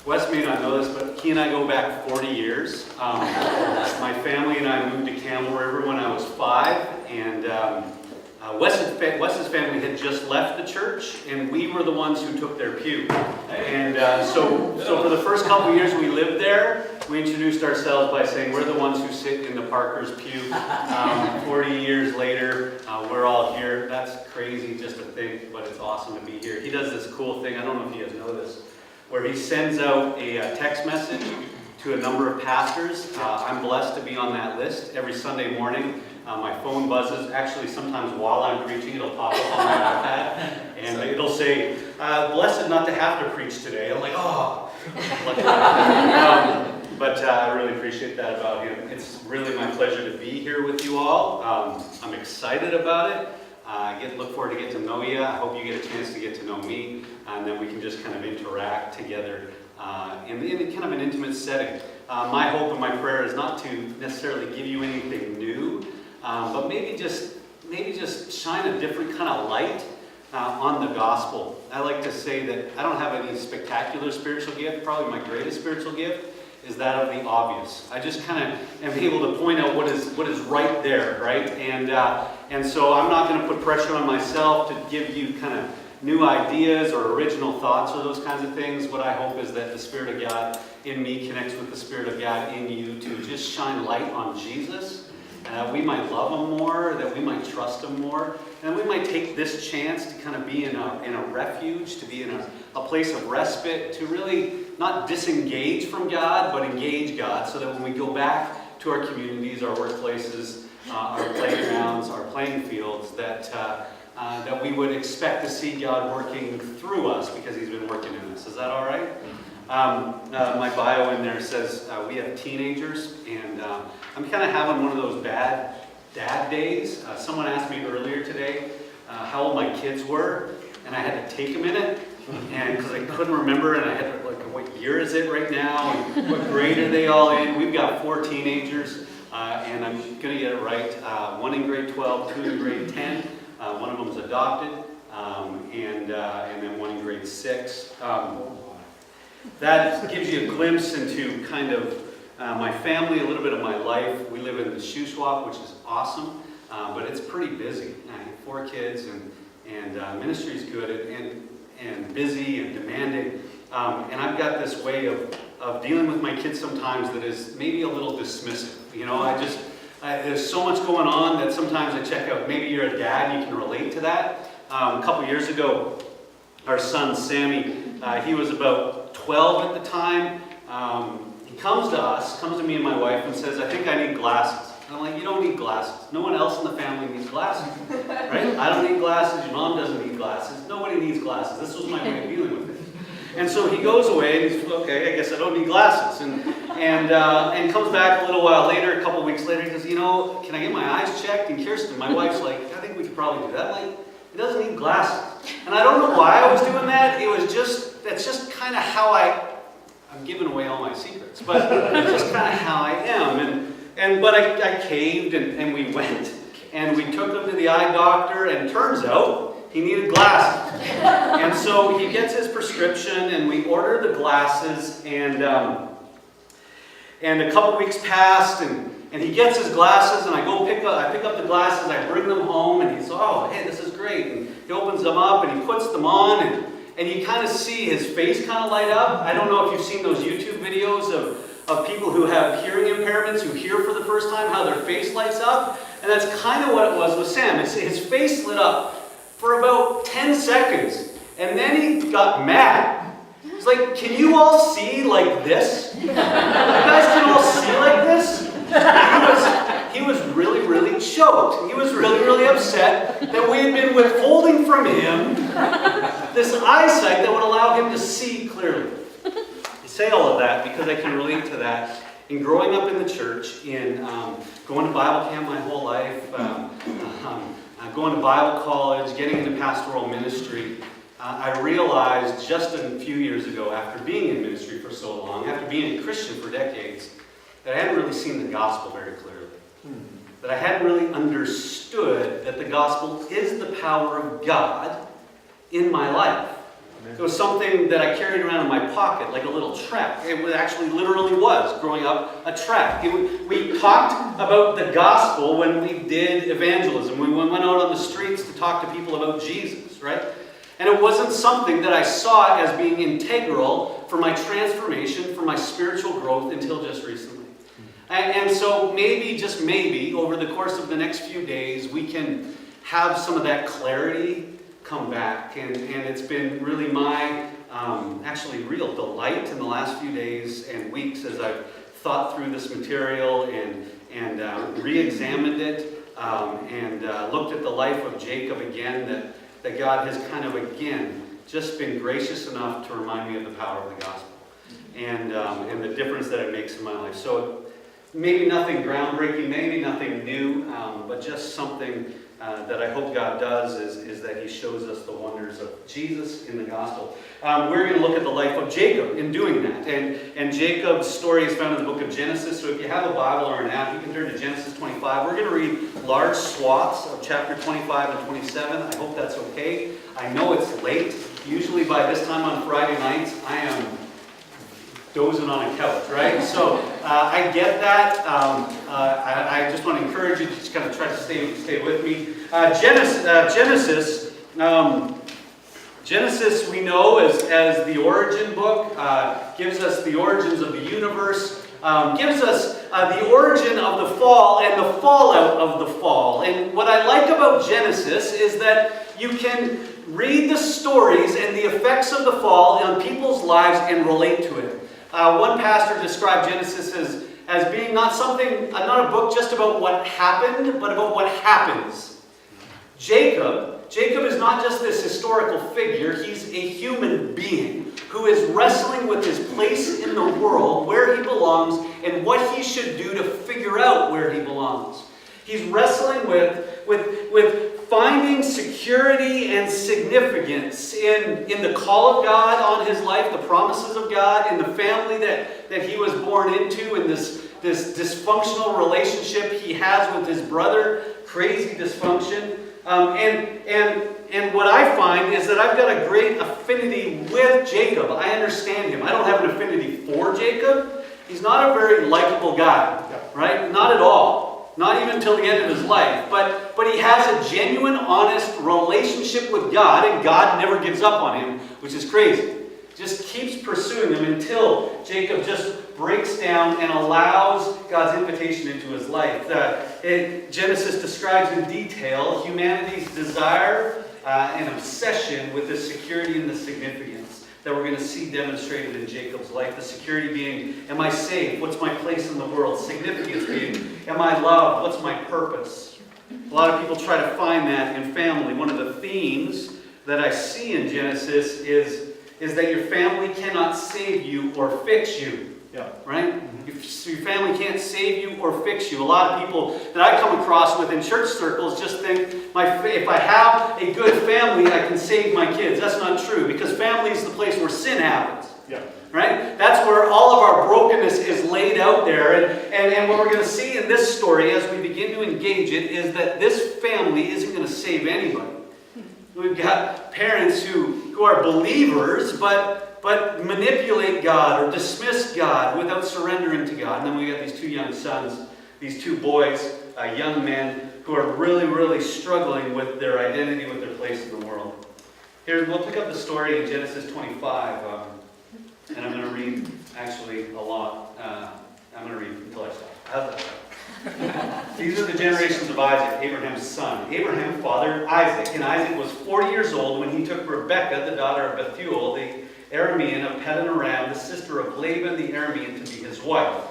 Wes may not know this, but he and I go back 40 years. My family and I moved to Camel River when I was 5, and Wes's family had just left the church, and we were the ones who took their pew. And so for the first couple of years we lived there, we introduced ourselves by saying we're the ones who sit in the Parker's pew. 40 years later, we're all here. That's crazy just to think, but it's awesome to be here. He does this cool thing, I don't know if you guys know this, where he sends out a text message to a number of pastors. I'm blessed to be on that list every Sunday morning. My phone buzzes. Actually, sometimes while I'm preaching, it'll pop up on my iPad, and it'll say, blessed not to have to preach today. I'm like, oh. But I really appreciate that about him. It's really my pleasure to be here with you all. I'm excited about it. I look forward to get to know you. I hope you get a chance to get to know me, and then we can just kind of interact together in kind of an intimate setting. My hope and my prayer is not to necessarily give you anything new, but maybe just shine a different kind of light on the gospel. I like to say that I don't have any spectacular spiritual gift. Probably my greatest spiritual gift is that of the obvious. I just kind of am able to point out what is right there, right? And so I'm not going to put pressure on myself to give you kind of new ideas or original thoughts or those kinds of things. What I hope is that the Spirit of God in me connects with the Spirit of God in you to just shine light on Jesus. We might love Him more, that we might trust Him more, and we might take this chance to kind of be in a refuge, to be in a place of respite, to really not disengage from God, but engage God, so that when we go back to our communities, our workplaces, our playgrounds, our playing fields, that we would expect to see God working through us because He's been working in us. Is that all right? My bio in there says we have teenagers, and I'm kind of having one of those bad dad days. Someone asked me earlier today how old my kids were, and I had to take a minute, and because I couldn't remember, and I had to, what year is it right now, and what grade are they all in? We've got 4 teenagers, and I'm going to get it right. 1 in grade 12, 2 in grade 10. One of them's adopted, and then 1 in grade 6. That gives you a glimpse into kind of my family, a little bit of my life. We live in the Shuswap, which is awesome, but it's pretty busy. I have 4 kids, and ministry is good and busy and demanding. And I've got this way of dealing with my kids sometimes that is maybe a little dismissive. You know, there's so much going on that sometimes I check out. Maybe you're a dad and you can relate to that. A couple years ago, our son Sammy, he was about 12 at the time. He comes to me and my wife and says, I think I need glasses. And I'm like, you don't need glasses. No one else in the family needs glasses, right? I don't need glasses. Your mom doesn't need glasses. Nobody needs glasses. This was my way of dealing with it. And so he goes away and he's, okay, I guess I don't need glasses. And comes back a little while later, a couple weeks later, he goes, you know, can I get my eyes checked? And Kirsten, my wife's like, I think we could probably do that. Like, he doesn't need glasses. And I don't know why I was doing that. That's just kind of how I'm giving away all my secrets, but it's just kind of how I am. But I caved and we went and we took him to the eye doctor, and turns out he needed glasses. And so he gets his prescription and we order the glasses, and a couple weeks passed and he gets his glasses, and I pick up the glasses, I bring them home, and he's, oh, hey, this is great. And he opens them up and he puts them on, and you kind of see his face kind of light up. I don't know if you've seen those YouTube videos of people who have hearing impairments, who hear for the first time, how their face lights up. And that's kind of what it was with Sam. His face lit up for about 10 seconds, and then he got mad. He's like, can you all see like this? You guys can all see like this? He was really, really choked. He was really, really upset that we had been withholding from him this eyesight that would allow him to see clearly. I say all of that because I can relate to that. In growing up in the church, in going to Bible camp my whole life, going to Bible college, getting into pastoral ministry, I realized just a few years ago, after being in ministry for so long, after being a Christian for decades, that I hadn't really seen the gospel very clearly. That I hadn't really understood that the gospel is the power of God in my life. It was something that I carried around in my pocket, like a little tract. It actually literally was, growing up, a tract. We talked about the gospel when we did evangelism. We went out on the streets to talk to people about Jesus, right? And it wasn't something that I saw as being integral for my transformation, for my spiritual growth until just recently. And so maybe, just maybe, over the course of the next few days, we can have some of that clarity come back. And it's been really my actually real delight in the last few days and weeks as I've thought through this material and re-examined it and looked at the life of Jacob again, that God has kind of, again, just been gracious enough to remind me of the power of the gospel and the difference that it makes in my life. So maybe nothing groundbreaking, maybe nothing new, but just something that I hope God does is that He shows us the wonders of Jesus in the gospel. We're going to look at the life of Jacob in doing that. And Jacob's story is found in the book of Genesis. So if you have a Bible or an app, you can turn to Genesis 25. We're going to read large swaths of chapter 25 and 27. I hope that's okay. I know it's late. Usually by this time on Friday nights, I am dozing on a couch, right? So I get that. I just want to encourage you to just kind of try to stay with me. Genesis we know as the origin book, gives us the origins of the universe, gives us the origin of the fall and the fallout of the fall. And what I like about Genesis is that you can read the stories and the effects of the fall on people's lives and relate to it. One pastor described Genesis as being not a book just about what happened, but about what happens. Jacob is not just this historical figure. He's a human being who is wrestling with his place in the world, where he belongs, and what he should do to figure out where he belongs. He's wrestling with finding security and significance in the call of God on his life, the promises of God, in the family that he was born into, in this dysfunctional relationship he has with his brother, crazy dysfunction. And what I find is that I've got a great affinity with Jacob. I understand him. I don't have an affinity for Jacob. He's not a very likable guy, right? Not at all. Not even until the end of his life. But he has a genuine, honest relationship with God, and God never gives up on him, which is crazy. Just keeps pursuing him until Jacob just breaks down and allows God's invitation into his life. Genesis describes in detail humanity's desire and obsession with the security and the significance that we're going to see demonstrated in Jacob's life. The security being, am I safe? What's my place in the world? Significance being, am I loved? What's my purpose? A lot of people try to find that in family. One of the themes that I see in Genesis is that your family cannot save you or fix you. Yeah. Right? Mm-hmm. Your family can't save you or fix you. A lot of people that I come across within church circles just think, if I have a good family, I can save my kids. That's not true, because family is the place where sin happens. Yeah. Right? That's where all of our brokenness is laid out there. And what we're going to see in this story as we begin to engage it is that this family isn't going to save anybody. We've got parents who are believers, but manipulate God or dismiss God without surrendering to God. And then we got these two young sons, these two boys, young men, who are really, really struggling with their identity, with their place in the world. Here, we'll pick up the story in Genesis 25, and I'm going to read actually a lot. I'm going to read until I stop. How's that sound? These are the generations of Isaac, Abraham's son. Abraham fathered Isaac, and Isaac was 40 years old when he took Rebekah, the daughter of Bethuel, the Aramean of Paddan Aram, the sister of Laban the Aramean, to be his wife.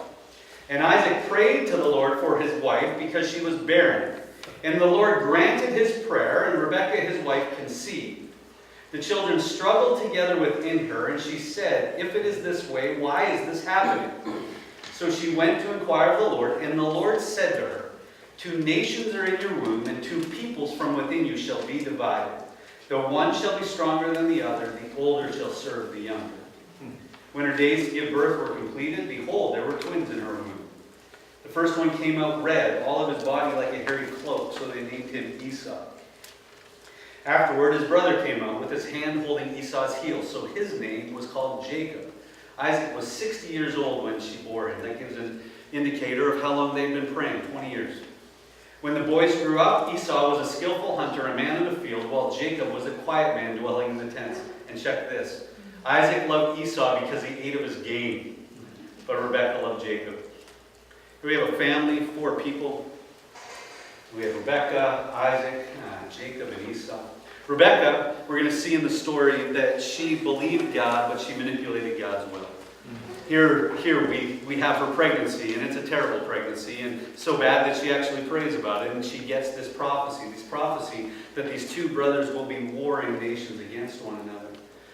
And Isaac prayed to the Lord for his wife because she was barren. And the Lord granted his prayer, and Rebekah his wife conceived. The children struggled together within her, and she said, "If it is this way, why is this happening?" So she went to inquire of the Lord, and the Lord said to her, 2 nations are in your womb, and 2 peoples from within you shall be divided. The one shall be stronger than the other, the older shall serve the younger. When her days to give birth were completed, behold, there were twins in her womb. The first one came out red, all of his body like a hairy cloak, so they named him Esau. Afterward, his brother came out with his hand holding Esau's heel, so his name was called Jacob. Isaac was 60 years old when she bore him. That gives an indicator of how long they'd been praying, 20 years. When the boys grew up, Esau was a skillful hunter, a man of the field, while Jacob was a quiet man dwelling in the tents. And check this. Isaac loved Esau because he ate of his game, but Rebekah loved Jacob. We have a family, 4 people. We have Rebekah, Isaac, Jacob, and Esau. Rebekah, we're going to see in the story that she believed God, but she manipulated God's will. Here we have her pregnancy, and it's a terrible pregnancy, and so bad that she actually prays about it, and she gets this prophecy that these 2 brothers will be warring nations against one another.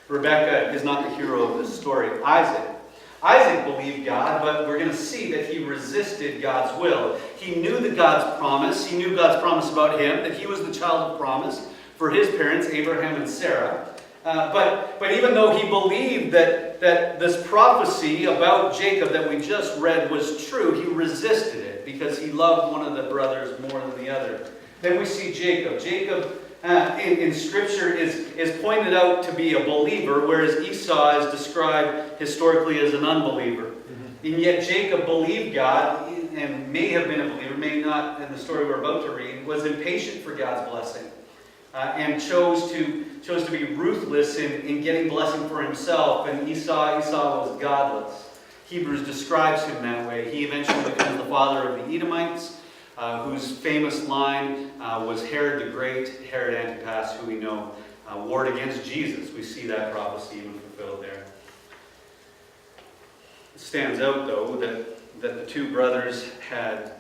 Rebekah is not the hero of this story. Isaac believed God, but we're going to see that he resisted God's will. He knew God's promise. He knew God's promise about him, that he was the child of promise for his parents, Abraham and Sarah. But even though he believed that this prophecy about Jacob that we just read was true, he resisted it because he loved one of the brothers more than the other. Then we see Jacob. Jacob in Scripture is pointed out to be a believer, whereas Esau is described historically as an unbeliever. Mm-hmm. And yet Jacob believed God, and may have been a believer, may not, in the story we're about to read, was impatient for God's blessing. And chose to be ruthless in getting blessing for himself. And Esau was godless. Hebrews describes him that way. He eventually becomes the father of the Edomites, whose famous line was Herod the Great, Herod Antipas, who we know warred against Jesus. We see that prophecy even fulfilled there. It stands out, though, that the 2 brothers had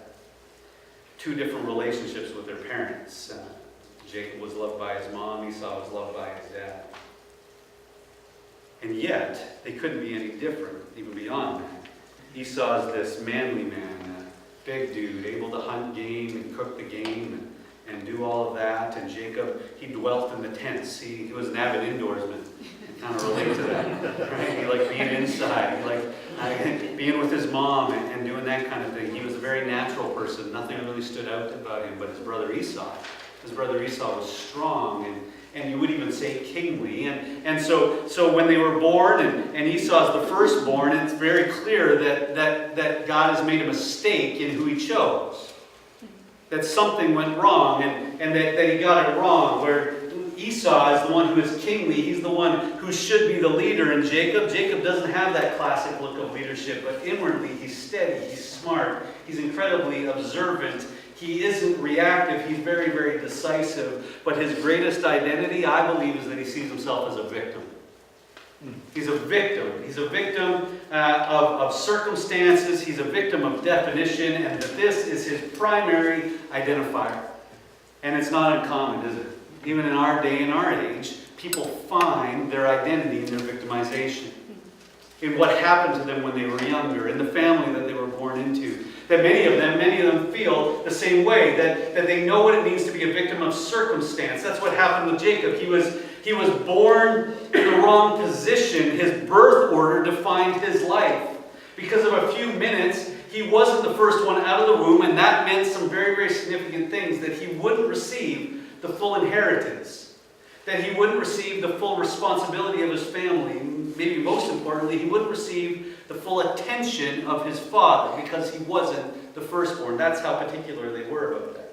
2 different relationships with their parents. Jacob was loved by his mom, Esau was loved by his dad. And yet, they couldn't be any different, even beyond that. Esau's this manly man, a big dude, able to hunt game and cook the game and do all of that. And Jacob, he dwelt in the tents. He was an avid indoorsman. I kind of relate to that. Right? He liked being inside. He liked being with his mom and doing that kind of thing. He was a very natural person. Nothing really stood out about him. But his brother Esau was strong and you would even say kingly. And so when they were born, and Esau's the firstborn, it's very clear that God has made a mistake in who he chose. That something went wrong and that he got it wrong. Where Esau is the one who is kingly, he's the one who should be the leader. And Jacob doesn't have that classic look of leadership, but inwardly he's steady, he's smart, he's incredibly observant. He isn't reactive, he's very, very decisive. But his greatest identity, I believe, is that he sees himself as a victim. He's a victim. He's a victim of circumstances. He's a victim of definition. And that this is his primary identifier. And it's not uncommon, is it? Even in our day and our age, people find their identity in their victimization. In what happened to them when they were younger, in the family that they were born into. That many of them feel the same way, that they know what it means to be a victim of circumstance. That's what happened with Jacob. He was born in the wrong position. His birth order defined his life. Because of a few minutes, he wasn't the first one out of the womb, and that meant some very, very significant things, that he wouldn't receive the full inheritance, that he wouldn't receive the full responsibility of his family. Maybe most importantly, he wouldn't receive the full attention of his father because he wasn't the firstborn. That's how particular they were about that.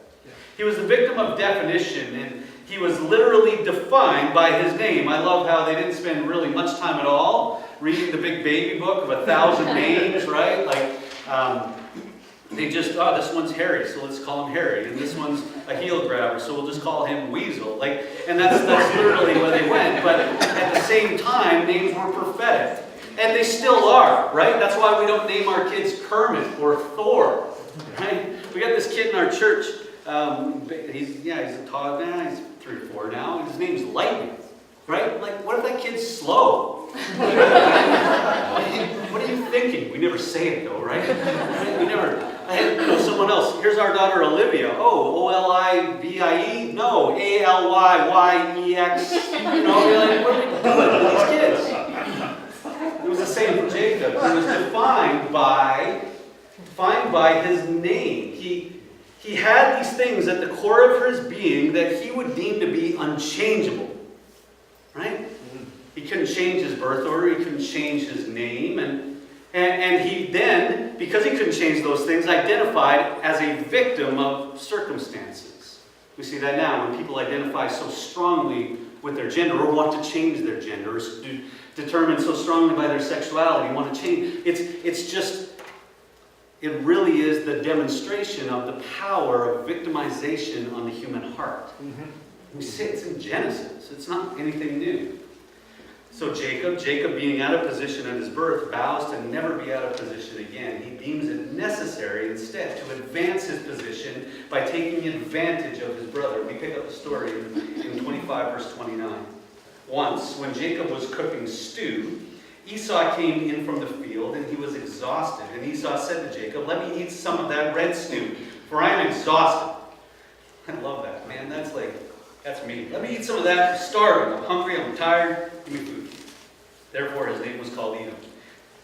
He was the victim of definition, and he was literally defined by his name. I love how they didn't spend really much time at all reading the big baby book of 1,000 names, right? They just, this one's Harry, so let's call him Harry. And this one's a heel grabber, so we'll just call him Weasel. And that's literally where they went. But at the same time, names were prophetic. And they still are, right? That's why we don't name our kids Kermit or Thor, right? We got this kid in our church. He's a tall guy. He's 3 or 4 now. His name's Lightning, right? What if that kid's slow? What are you thinking? We never say it though, right? We never. I had someone else. Here's our daughter Olivia. Oh, Olibie? No, Alyyex. What are we doing with these kids? It was the same for Jacob. He was defined by his name. he had these things at the core of his being that he would deem to be unchangeable. Right? He couldn't change his birth order. He couldn't change his name. And he then, because he couldn't change those things, identified as a victim of circumstances. We see that now when people identify so strongly with their gender or want to change their gender, or determined so strongly by their sexuality, want to change. It really is the demonstration of the power of victimization on the human heart. We see it's in Genesis. It's not anything new. So Jacob being out of position at his birth, vows to never be out of position again. He deems it necessary instead to advance his position by taking advantage of his brother. We pick up the story in 25 verse 29. Once, when Jacob was cooking stew, Esau came in from the field, and he was exhausted. And Esau said to Jacob, "Let me eat some of that red stew, for I am exhausted." I love that, man. That's me. Let me eat some of that. I'm starving. I'm hungry. I'm tired. Give me food. Therefore, his name was called Edom.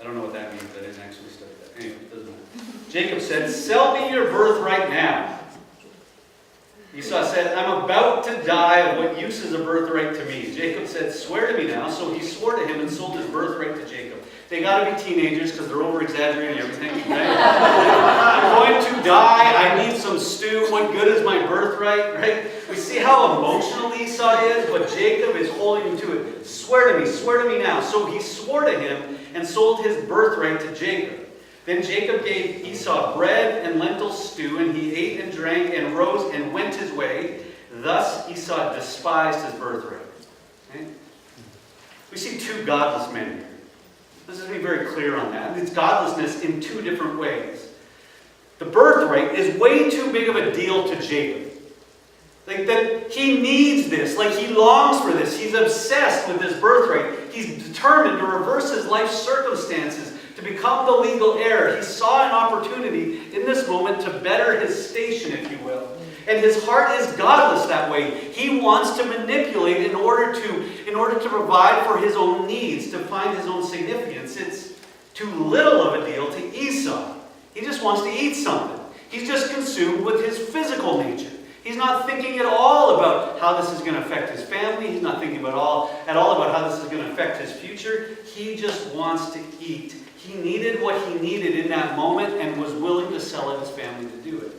I don't know what that means. I didn't actually study that. Anyway, it doesn't matter. Jacob said, "Sell me your birthright now." Esau said, "I'm about to die. Of what use is a birthright to me?" Jacob said, "Swear to me now." So he swore to him and sold his birthright to Jacob. They got to be teenagers because they're over-exaggerating everything. Right? I'm going to die. I need some stew. What good is my birthright? Right? We see how emotional Esau is, but Jacob is holding him to it. Swear to me now. So he swore to him and sold his birthright to Jacob. Then Jacob gave Esau bread and lentil stew, and he ate and drank and rose and went his way. Thus Esau despised his birthright. Okay? We see two godless men here. Let's just be very clear on that. It's godlessness in two different ways. The birthright is way too big of a deal to Jacob. That he needs this. He longs for this. He's obsessed with this birthright. He's determined to reverse his life circumstances to become the legal heir. He saw an opportunity in this moment to better his station, if you will. And his heart is godless that way. He wants to manipulate in order to provide for his own needs, to find his own significance. It's too little of a deal to Esau. He just wants to eat something. He's just consumed with his physical nature. He's not thinking at all about how this is going to affect his family. He's not thinking at all about how this is going to affect his future. He just wants to eat. He needed what he needed in that moment and was willing to sell out his family to do it.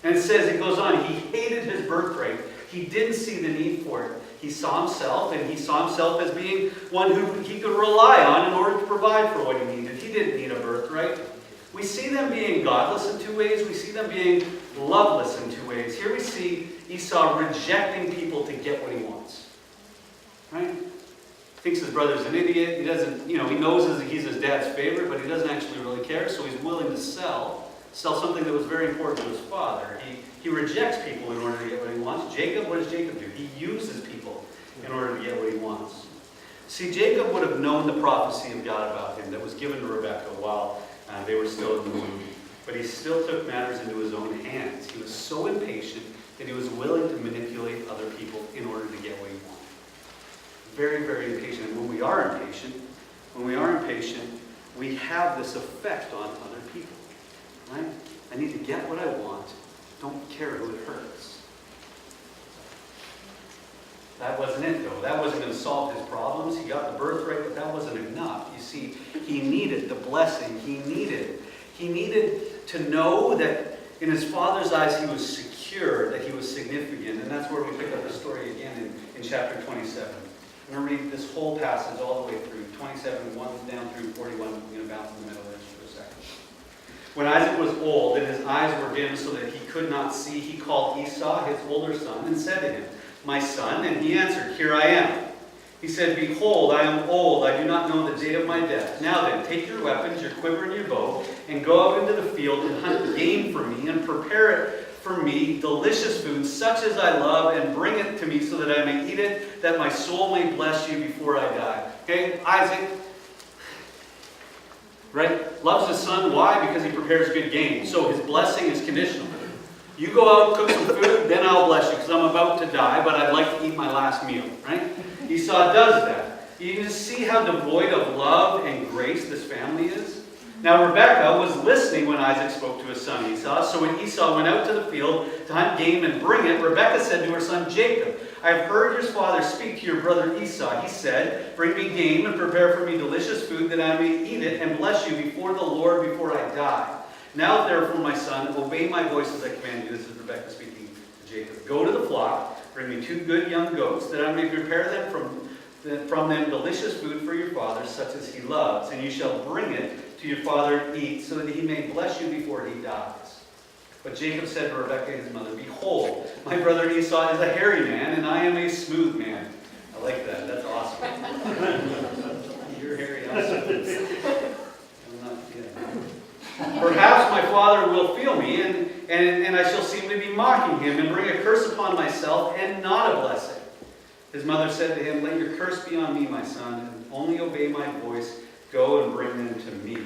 And it says, it goes on, he hated his birthright. He didn't see the need for it. He saw himself as being one who he could rely on in order to provide for what he needed. He didn't need a birthright. We see them being godless in two ways. We see them being loveless in two ways. Here we see Esau rejecting people to get what he wants. Right? Thinks his brother's an idiot. He doesn't, he knows he's his dad's favorite, but he doesn't actually really care, so he's willing to sell something that was very important to his father. He rejects people in order to get what he wants. Jacob, what does Jacob do? He uses people in order to get what he wants. See, Jacob would have known the prophecy of God about him that was given to Rebekah while they were still in the womb. But he still took matters into his own hands. He was so impatient that he was willing to manipulate other people in order to get what he wanted. Very, very impatient. And when we are impatient, we have this effect on other people. Right? I need to get what I want. Don't care who it hurts. That wasn't it, though. That wasn't going to solve his problems. He got the birthright, but that wasn't enough. You see, he needed the blessing. He needed to know that in his father's eyes he was secure, that he was significant. And that's where we pick up the story again in chapter 27. I'm going to read this whole passage all the way through, 27, 1 down through 41. I'm going to bounce in the middle of this for a second. When Isaac was old and his eyes were dim so that he could not see, he called Esau, his older son, and said to him, "My son," and he answered, "Here I am." He said, "Behold, I am old. I do not know the date of my death. Now then, take your weapons, your quiver and your bow, and go out into the field and hunt game for me, and prepare it for me, delicious food, such as I love, and bring it to me so that I may eat it, that my soul may bless you before I die." Okay, Isaac, right, loves his son. Why? Because he prepares good game. So his blessing is conditional. You go out, cook some food, then I'll bless you, because I'm about to die, but I'd like to eat my last meal, right? Esau does that. You can just see how devoid of love and grace this family is. Now Rebekah was listening when Isaac spoke to his son Esau. So when Esau went out to the field to hunt game and bring it, Rebekah said to her son Jacob, I have heard your father speak to your brother Esau. He said, bring me game and prepare for me delicious food that I may eat it and bless you before the Lord before I die. Now therefore, my son, obey my voice as I command you. This is Rebekah speaking to Jacob. Go to the flock, bring me 2 good young goats, that I may prepare them from them delicious food for your father, such as he loves, and you shall bring it to your father and eat, so that he may bless you before he dies. But Jacob said to Rebekah his mother, behold, my brother Esau is a hairy man, and I am a smooth man. I like that. That's awesome. You're hairy, I'm smooth. I'm not kidding. Perhaps my father will feel me, and I shall seem to be mocking him, and bring a curse upon myself, and not a blessing. His mother said to him, let your curse be on me, my son, and only obey my voice. Go and bring them to me.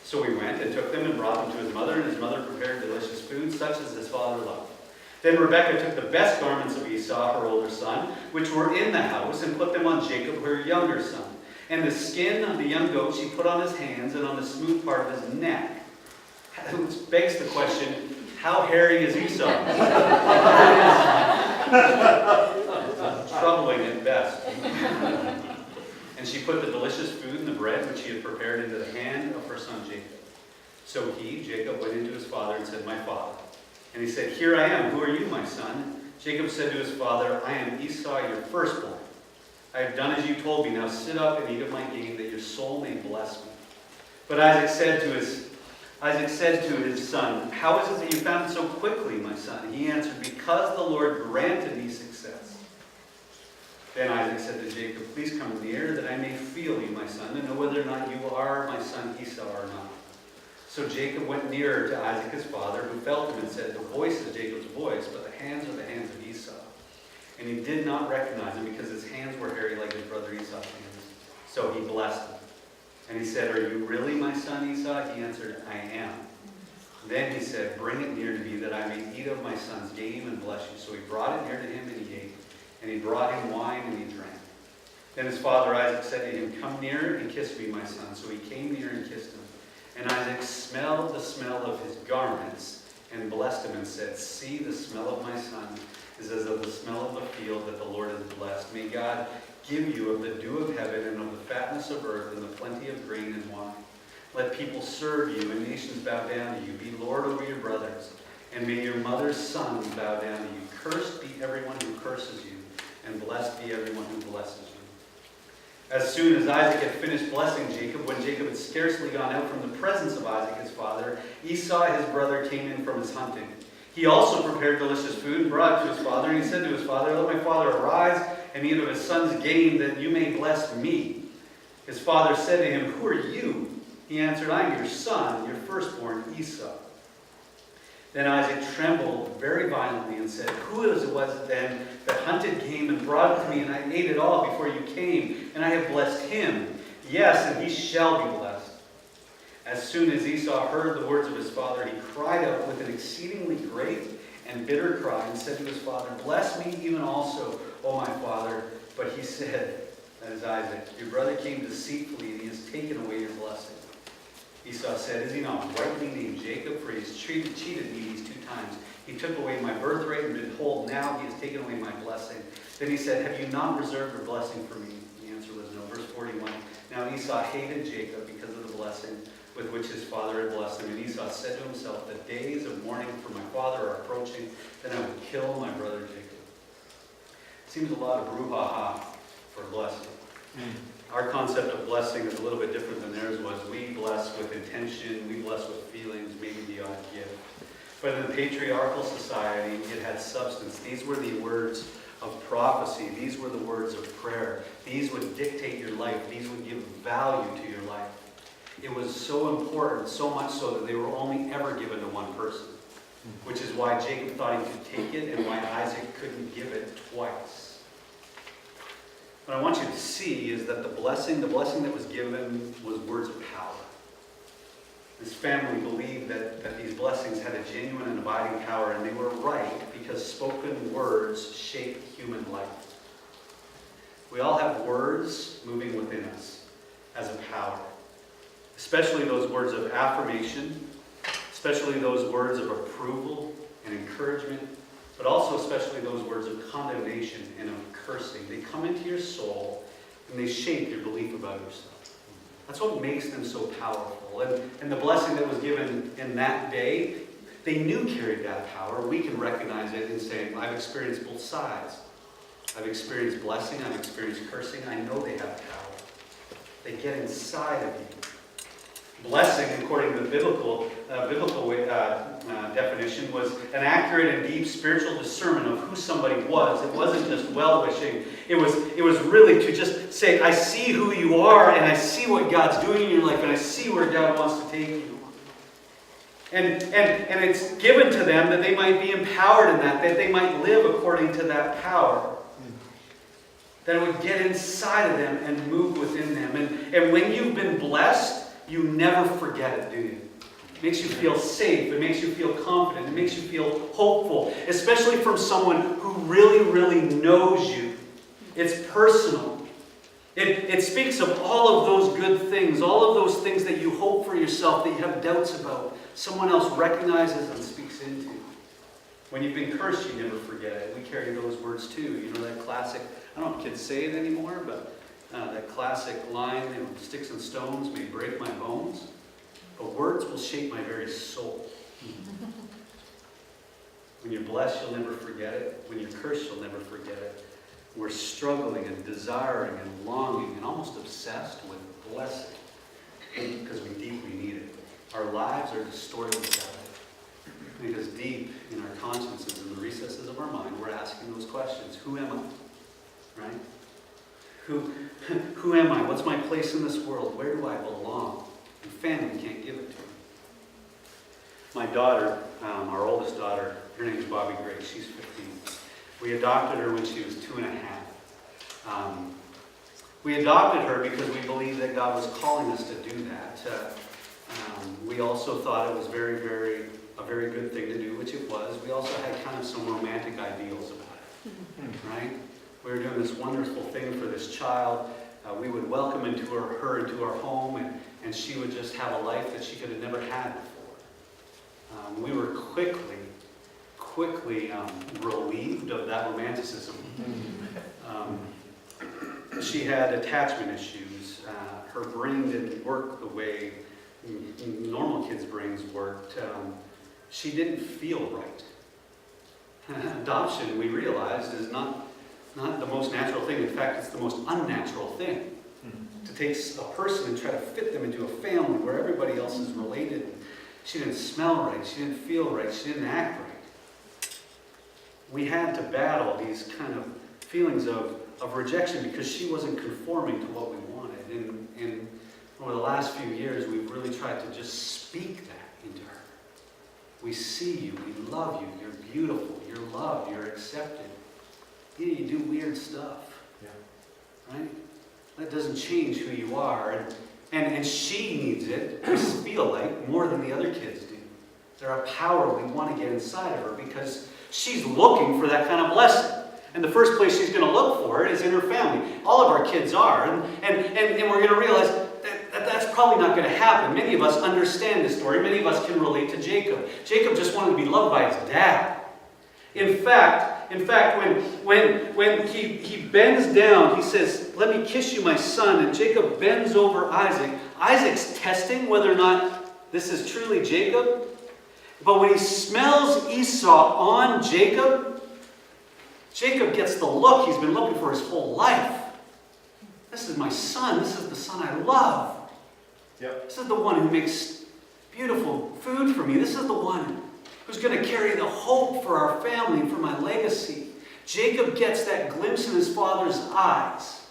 So he went and took them and brought them to his mother, and his mother prepared delicious food, such as his father loved. Then Rebekah took the best garments of Esau, her older son, which were in the house, and put them on Jacob, her younger son. And the skin of the young goat she put on his hands and on the smooth part of his neck. Which begs the question, how hairy is Esau? Troubling at best. And she put the delicious food and the bread which she had prepared into the hand of her son Jacob. So he, Jacob, went into his father and said, my father. And he said, here I am. Who are you, my son? Jacob said to his father, I am Esau, your firstborn. I have done as you told me. Now sit up and eat of my game, that your soul may bless me. But Isaac said to his son, how is it that you found it so quickly, my son? He answered, because the Lord granted me success. Then Isaac said to Jacob, please come near, that I may feel you, my son, and know whether or not you are my son Esau or not. So Jacob went nearer to Isaac his father, who felt him and said, the voice is Jacob's voice, but the hands are the hands of Esau. And he did not recognize him, because his hands were hairy like his brother Esau's hands. So he blessed him. And he said, are you really my son Esau? He answered, I am. Then he said, bring it near to me, that I may eat of my son's game and bless you. So he brought it near to him, and he ate. And he brought him wine, and he drank. Then his father Isaac said to him, come near and kiss me, my son. So he came near and kissed him. And Isaac smelled the smell of his garments, and blessed him, and said, see, the smell of my son is as of the smell of the field that the Lord has blessed. May God give you of the dew of heaven, and of the fatness of earth, and the plenty of grain and wine. Let people serve you, and nations bow down to you. Be Lord over your brothers, and may your mother's sons bow down to you. Cursed be everyone who curses you, and blessed be everyone who blesses you. As soon as Isaac had finished blessing Jacob, when Jacob had scarcely gone out from the presence of Isaac his father, Esau his brother came in from his hunting. He also prepared delicious food and brought it to his father, and he said to his father, let my father arise and eat of his son's game, that you may bless me. His father said to him, who are you? He answered, I am your son, your firstborn Esau. Then Isaac trembled very violently and said, who was it then that hunted game and brought it to me, and I ate it all before you came, and I have blessed him? Yes, and he shall be blessed. As soon as Esau heard the words of his father, he cried out with an exceedingly great and bitter cry, and said to his father, bless me even also, O my father. But he said, that is Isaac, your brother came deceitfully, and he has taken away your blessing. Esau said, is he not rightly named Jacob? For he has cheated me these 2 times. He took away my birthright, and behold, now he has taken away my blessing. Then he said, have you not reserved your blessing for me? The answer was no. Verse 41, now Esau hated Jacob because of the blessing with which his father had blessed him. And Esau said to himself, the days of mourning for my father are approaching, then I will kill my brother Jacob. Seems a lot of brouhaha for blessing. Our concept of blessing is a little bit different than theirs was. We bless with intention, we bless with feelings, maybe the odd gift. But in the patriarchal society, it had substance. These were the words of prophecy. These were the words of prayer. These would dictate your life. These would give value to your life. It was so important, so much so that they were only ever given to one person, which is why Jacob thought he could take it and why Isaac couldn't give it twice. What I want you to see is that the blessing that was given was words of power. This family believed that these blessings had a genuine and abiding power, and they were right because spoken words shape human life. We all have words moving within us as a power. especially those words of affirmation, especially those words of approval and encouragement, but also especially those words of condemnation and of cursing. They come into your soul and they shape your belief about yourself. That's what makes them so powerful. And the blessing that was given in that day, they knew carried that power. We can recognize it and say, I've experienced both sides. I've experienced blessing, I've experienced cursing. I know they have power. They get inside of you. Blessing, according to the biblical definition, was an accurate and deep spiritual discernment of who somebody was. It wasn't just well-wishing. It was really to just say, I see who you are, and I see what God's doing in your life, and I see where God wants to take you. And it's given to them that they might be empowered in that they might live according to that power. That it would get inside of them and move within them. And when you've been blessed, you never forget it, do you? It makes you feel safe. It makes you feel confident. It makes you feel hopeful. Especially from someone who really, really knows you. It's personal. It speaks of all of those good things. All of those things that you hope for yourself, that you have doubts about. Someone else recognizes and speaks into. When you've been cursed, you never forget it. We carry those words too. You know that classic, I don't know if kids say it anymore, but that classic line, sticks and stones may break my bones, but words will shape my very soul. When you're blessed, you'll never forget it. When you're cursed, you'll never forget it. We're struggling and desiring and longing and almost obsessed with blessing because we deeply need it. Our lives are distorted without it. Because deep in our consciences, in the recesses of our mind, we're asking those questions. Who am I? Right? Who am I? What's my place in this world? Where do I belong? And family can't give it to me. My daughter, our oldest daughter, her name is Bobby Grace. She's 15. We adopted her when she was 2.5. We adopted her because we believed that God was calling us to do that. We also thought it was a very good thing to do, which it was. We also had kind of some romantic ideals about it, right? We were doing this wonderful thing for this child. We would welcome her into our home, and she would just have a life that she could have never had before. We were quickly relieved of that romanticism. She had attachment issues. Her brain didn't work the way normal kids' brains worked. She didn't feel right. Adoption, we realized, is not the most natural thing. In fact, it's the most unnatural thing. To take a person and try to fit them into a family where everybody else is related. She didn't smell right. She didn't feel right. She didn't act right. We had to battle these kind of feelings of rejection because she wasn't conforming to what we wanted. And over the last few years, we've really tried to just speak that into her. We see you. We love you. You're beautiful. You're loved. You're accepted. Yeah, you do weird stuff. Yeah. Right? That doesn't change who you are. And she needs it, we feel like, more than the other kids do. There's a power we want to get inside of her because she's looking for that kind of blessing. And the first place she's going to look for it is in her family. All of our kids are. And we're going to realize that that's probably not going to happen. Many of us understand this story. Many of us can relate to Jacob. Jacob just wanted to be loved by his dad. In fact, when he bends down, he says, "Let me kiss you, my son." And Jacob bends over Isaac. Isaac's testing whether or not this is truly Jacob. But when he smells Esau on Jacob, Jacob gets the look he's been looking for his whole life. This is my son. This is the son I love. Yep. This is the one who makes beautiful food for me. This is the one who's going to carry the hope for our family and for my legacy. Jacob gets that glimpse in his father's eyes.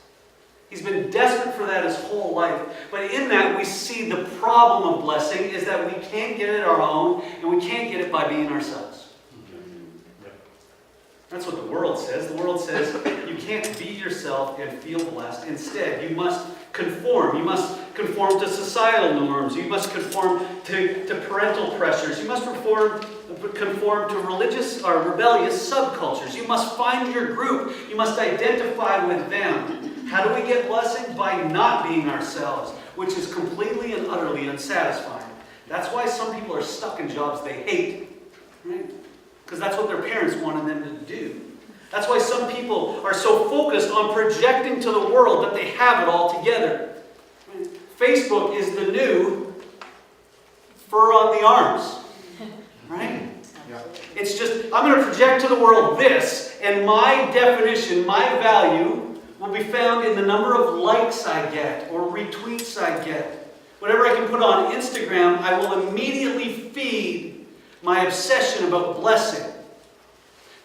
He's been desperate for that his whole life. But in that we see the problem of blessing is that we can't get it our own, and we can't get it by being ourselves. That's what the world says. The world says you can't be yourself and feel blessed. Instead, you must conform. You must conform to societal norms. You must conform to parental pressures. You must conform to religious or rebellious subcultures. You must find your group. You must identify with them. How do we get blessing? By not being ourselves. which is completely and utterly unsatisfying. That's why some people are stuck in jobs they hate, right? Because that's what their parents wanted them to do. That's why some people are so focused on projecting to the world that they have it all together. Facebook is the new fur on the arms, right? Yeah. It's just, I'm going to project to the world this, and my definition, my value, will be found in the number of likes I get or retweets I get. Whatever I can put on Instagram, I will immediately feed my obsession about blessing.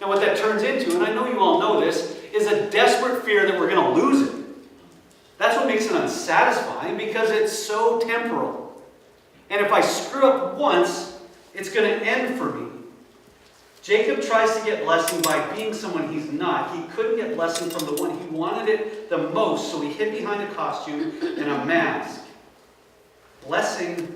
Now what that turns into, and I know you all know this, is a desperate fear that we're going to lose it. That's what makes it unsatisfying, because it's so temporal. And if I screw up once, it's going to end for me. Jacob tries to get blessing by being someone he's not. He couldn't get blessing from the one he wanted it the most, so he hid behind a costume and a mask. Blessing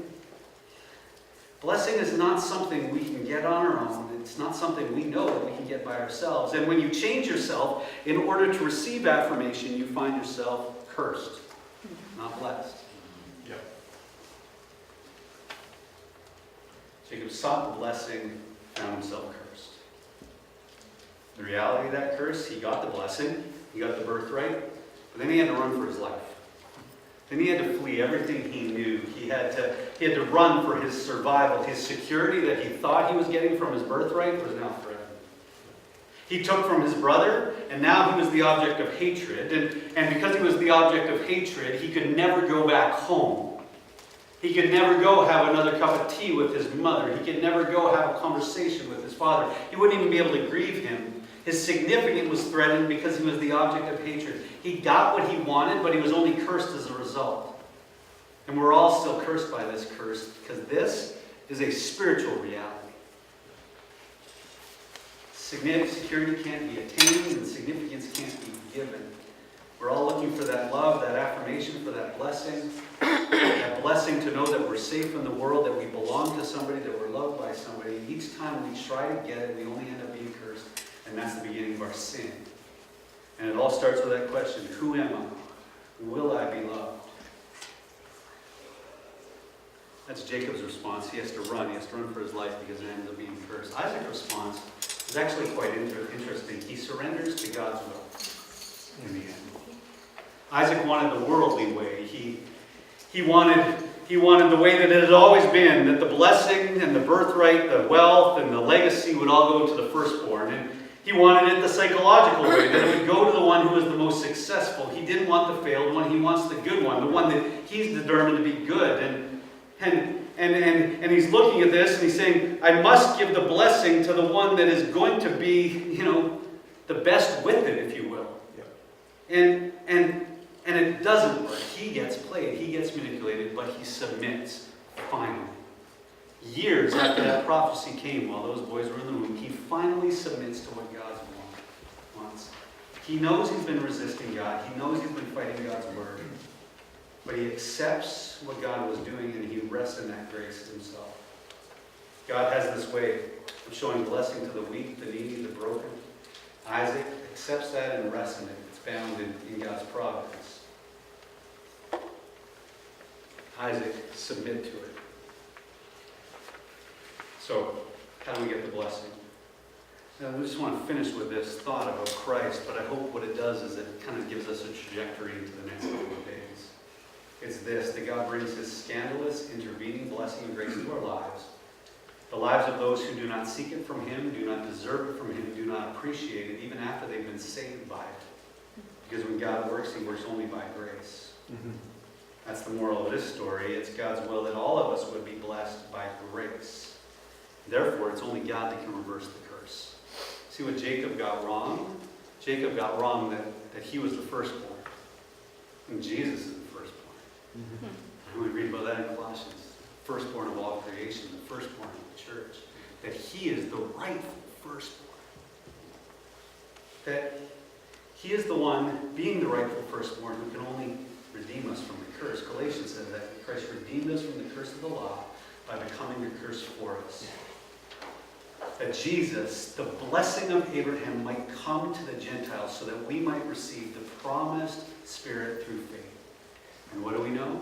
is not something we can get on our own. It's not something we know that we can get by ourselves. And when you change yourself in order to receive affirmation, you find yourself cursed, not blessed. Yeah. Jacob sought the blessing, found himself cursed. The reality of that curse, he got the blessing, he got the birthright, but then he had to run for his life. Then he had to flee everything he knew. He had to run for his survival. His security that he thought he was getting from his birthright was now threatened. He took from his brother, and now he was the object of hatred. And because he was the object of hatred, he could never go back home. He could never go have another cup of tea with his mother. He could never go have a conversation with his father. He wouldn't even be able to grieve him. His significance was threatened because he was the object of hatred. He got what he wanted, but he was only cursed as a result. And we're all still cursed by this curse, because this is a spiritual reality. Security can't be attained, and significance can't be given. We're all looking for that love, that affirmation, for that blessing to know that we're safe in the world, that we belong to somebody, that we're loved by somebody. And each time we try to get it, we only end up being cursed. And that's the beginning of our sin. And it all starts with that question, who am I? Will I be loved? That's Jacob's response. He has to run. He has to run for his life because it ends up being cursed. Isaac's response is actually quite interesting. He surrenders to God's will in the end. Isaac wanted the worldly way. He wanted the way that it had always been, that the blessing and the birthright, the wealth and the legacy would all go to the firstborn. And he wanted it the psychological way, that it would go to the one who was the most successful. He didn't want the failed one. He wants the good one, the one that he's determined to be good. And he's looking at this and he's saying, I must give the blessing to the one that is going to be, the best with it, if you will. Yeah. And it doesn't work. He gets played. He gets manipulated, but he submits finally. Years after that prophecy came, while those boys were in the womb, he finally submits to what God wants. He knows he's been resisting God. He knows he's been fighting God's word. But he accepts what God was doing, and he rests in that grace himself. God has this way of showing blessing to the weak, the needy, the broken. Isaac accepts that and rests in it. It's found in God's providence. Isaac, submit to it. So, how do we get the blessing? Now, I just want to finish with this thought about Christ, but I hope what it does is it kind of gives us a trajectory into the next couple of days. It's this, that God brings his scandalous, intervening blessing and grace into our lives. The lives of those who do not seek it from him, do not deserve it from him, do not appreciate it, even after they've been saved by it. Because when God works, he works only by grace. Mm-hmm. That's the moral of this story. It's God's will that all of us would be blessed by grace. Therefore, it's only God that can reverse the curse. See what Jacob got wrong? Jacob got wrong that he was the firstborn. And Jesus is the firstborn. Mm-hmm. And we read about that in Colossians. Firstborn of all creation, the firstborn of the church. That he is the rightful firstborn. That he is the one, being the rightful firstborn, who can only redeem us from the curse. Galatians says that Christ redeemed us from the curse of the law by becoming a curse for us. That Jesus, the blessing of Abraham, might come to the Gentiles so that we might receive the promised Spirit through faith. And what do we know?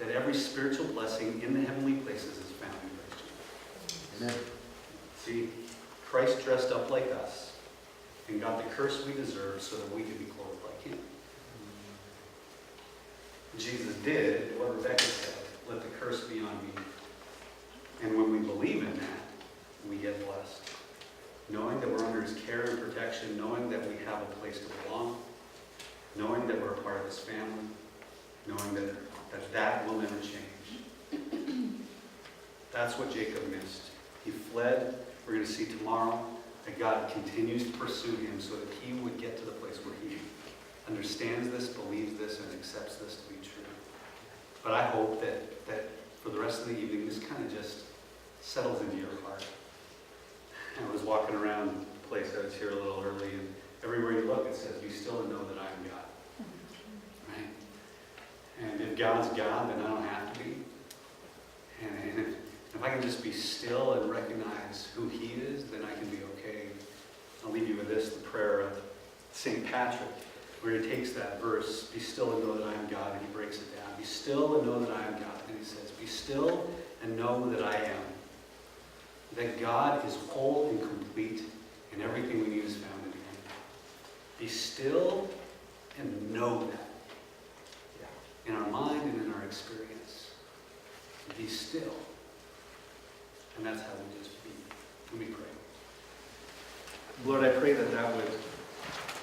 that every spiritual blessing in the heavenly places is found in Christ Jesus. Amen. See, Christ dressed up like us and got the curse we deserve so that we could be clothed like him. Jesus did what Rebecca said, let the curse be on me. And when we believe in that, we get blessed. Knowing that we're under his care and protection, knowing that we have a place to belong, knowing that we're a part of his family, knowing that will never change. That's what Jacob missed. He fled. We're going to see tomorrow that God continues to pursue him so that he would get to the place where he understands this, believes this, and accepts this to be true. But I hope that for the rest of the evening, this kind of just settles into your heart. I was walking around the place. I was here a little early, and everywhere you look, it says, "Be still and know that I am God." Right? And if God's God, then I don't have to be. And if I can just be still and recognize who he is, then I can be okay. I'll leave you with this, the prayer of St. Patrick, where he takes that verse, "Be still and know that I am God," and he breaks it down. Be still and know that I am God. And he says, "Be still and know that I am." That God is whole and complete, and everything we need is found in him. Be still and know that. In our mind and in our experience. Be still. And that's how we just be. Let me pray. Lord, I pray that would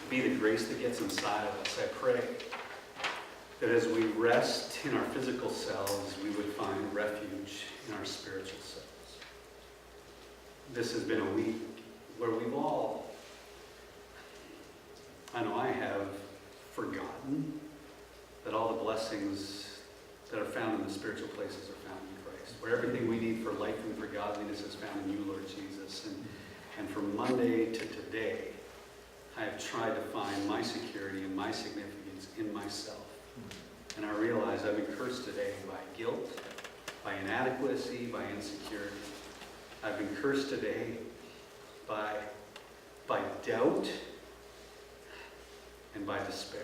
be the grace that gets inside of us. I pray that as we rest in our physical selves, we would find refuge in our spiritual selves. This has been a week where we've all, I know I have, forgotten that all the blessings that are found in the spiritual places are found in Christ. Where everything we need for life and for godliness is found in you, Lord Jesus. And from Monday to today, I have tried to find my security and my significance in myself. And I realize I've been cursed today by guilt, by inadequacy, by insecurity. I've been cursed today by doubt and by despair.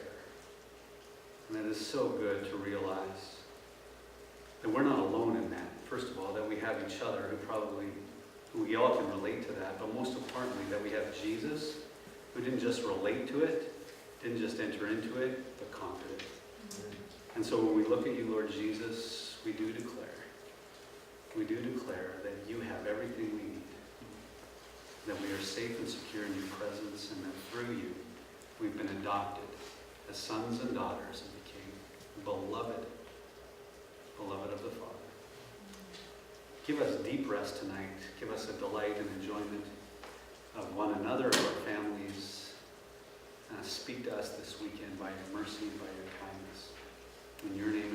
And it is so good to realize that we're not alone in that. First of all, that we have each other who we all can relate to that, but most importantly, that we have Jesus, who didn't just relate to it, didn't just enter into it, but conquered it. And so when we look at you, Lord Jesus, we do declare that you have everything we need, that we are safe and secure in your presence, and that through you, we've been adopted as sons and daughters of the King, beloved of the Father. Give us deep rest tonight. Give us a delight and enjoyment of one another, of our families. Speak to us this weekend by your mercy and by your kindness. In your name